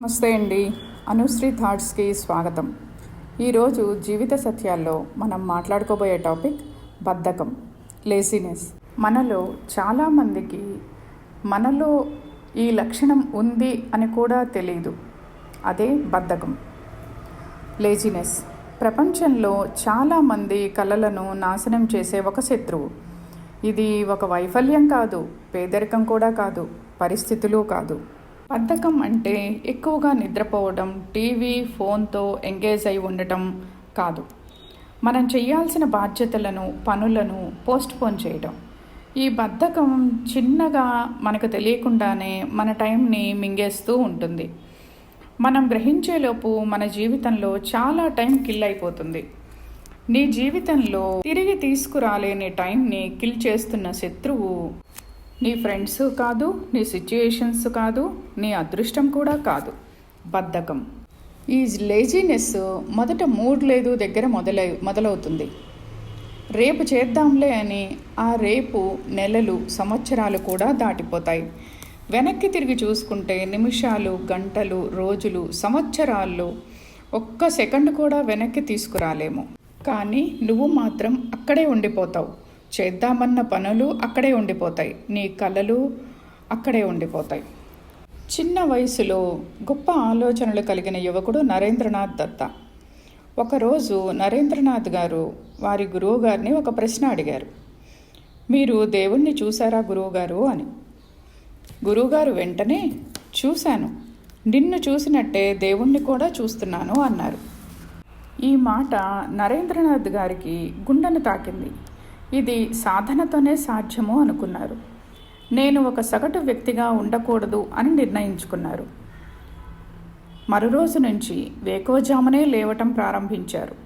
నమస్తే అండి. అనుశ్రీ థాట్స్కి స్వాగతం. ఈరోజు జీవిత సత్యాల్లో మనం మాట్లాడుకోబోయే టాపిక్ బద్ధకం, లేజినెస్. మనలో చాలామందికి మనలో ఈ లక్షణం ఉంది అని కూడా తెలియదు. అదే బద్ధకం, లేజినెస్. ప్రపంచంలో చాలామంది కలలను నాశనం చేసే ఒక శత్రువు. ఇది ఒక వైఫల్యం కాదు, పేదరికం కూడా కాదు, పరిస్థితులు కాదు. బద్ధకం అంటే ఎక్కువగా నిద్రపోవడం, టీవీ, ఫోన్తో ఎంగేజ్ అయి ఉండటం కాదు. మనం చేయాల్సిన బాధ్యతలను, పనులను పోస్ట్పోన్ చేయడం. ఈ బద్ధకం చిన్నగా మనకు తెలియకుండానే మన టైంని మింగేస్తూ ఉంటుంది. మనం గ్రహించేలోపు మన జీవితంలో చాలా టైం కిల్ అయిపోతుంది. నీ జీవితంలో తిరిగి తీసుకురాలేని టైంని కిల్ చేస్తున్న శత్రువు నీ ఫ్రెండ్స్ కాదు, నీ సిచ్యుయేషన్స్ కాదు, నీ అదృష్టం కూడా కాదు, బద్ధకం. ఈ లేజినెస్ మొదట మూడ్ లేదు దగ్గర మొదలవుతుంది. రేపు చేద్దాంలే అని ఆ రేపు నెలలు, సంవత్సరాలు కూడా దాటిపోతాయి. వెనక్కి తిరిగి చూసుకుంటే నిమిషాలు, గంటలు, రోజులు, సంవత్సరాల్లో ఒక్క సెకండ్ కూడా వెనక్కి తీసుకురాలేము. కానీ నువ్వు మాత్రం అక్కడే ఉండిపోతావు. చేద్దామన్న పనులు అక్కడే ఉండిపోతాయి, నీ కలలు అక్కడే ఉండిపోతాయి. చిన్న వయసులో గొప్ప ఆలోచనలు కలిగిన యువకుడు నరేంద్రనాథ్ దత్త. ఒకరోజు నరేంద్రనాథ్ గారు వారి గురువుగారిని ఒక ప్రశ్న అడిగారు. మీరు దేవుణ్ణి చూశారా గురువుగారు అని. గురువుగారు వెంటనే, చూశాను, నిన్ను చూసినట్టే దేవుణ్ణి కూడా చూస్తున్నాను అన్నారు. ఈ మాట నరేంద్రనాథ్ గారికి గుండెను తాకింది. ఇది సాధనతోనే సాధ్యము అనుకున్నారు. నేను ఒక సగటు వ్యక్తిగా ఉండకూడదు అని నిర్ణయించుకున్నారు. మరురోజు నుంచి వేకువజామునే లేవటం ప్రారంభించారు.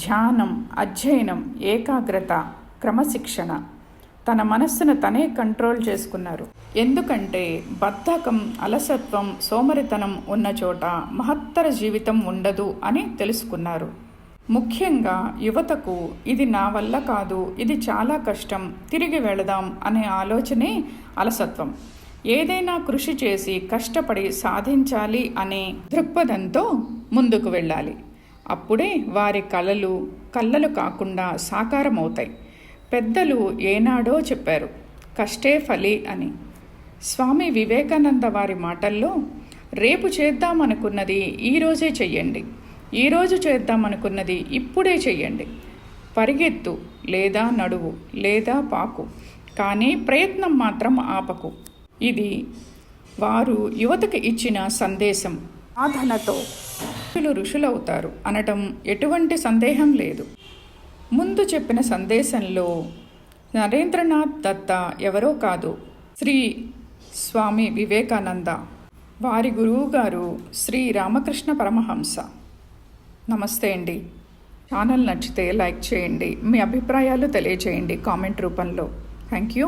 ధ్యానం, అధ్యయనం, ఏకాగ్రత, క్రమశిక్షణ, తన మనస్సును తనే కంట్రోల్ చేసుకున్నారు. ఎందుకంటే బద్ధకం, అలసత్వం, సోమరితనం ఉన్న చోట మహత్తర జీవితం ఉండదు అని తెలుసుకున్నారు. ముఖ్యంగా యువతకు ఇది నా వల్ల కాదు, ఇది చాలా కష్టం, తిరిగి వెళదాం అనే ఆలోచనే అలసత్వం. ఏదైనా కృషి చేసి కష్టపడి సాధించాలి అనే దృక్పథంతో ముందుకు వెళ్ళాలి. అప్పుడే వారి కలలు కాకుండా సాకారమవుతాయి. పెద్దలు ఏనాడో చెప్పారు, కష్టే ఫలి అని. స్వామి వివేకానంద వారి మాటల్లో, రేపు చేద్దామనుకున్నది ఈరోజే చెయ్యండి, ఈరోజు చేద్దామనుకున్నది ఇప్పుడే చెయ్యండి. పరిగెత్తు లేదా నడువు లేదా పాకు, కానీ ప్రయత్నం మాత్రం ఆపకు. ఇది వారు యువతకు ఇచ్చిన సందేశం. సాధనతో ఋషులవుతారు అనటం ఎటువంటి సందేహం లేదు. ముందు చెప్పిన సందేశంలో నరేంద్రనాథ్ దత్త ఎవరో కాదు, శ్రీ స్వామి వివేకానంద. వారి గురువుగారు శ్రీ రామకృష్ణ పరమహంస. నమస్తే అండి. ఛానల్ నచ్చితే లైక్ చేయండి, మీ అభిప్రాయాలు తెలియచేయండి కామెంట్ రూపంలో. Thank you.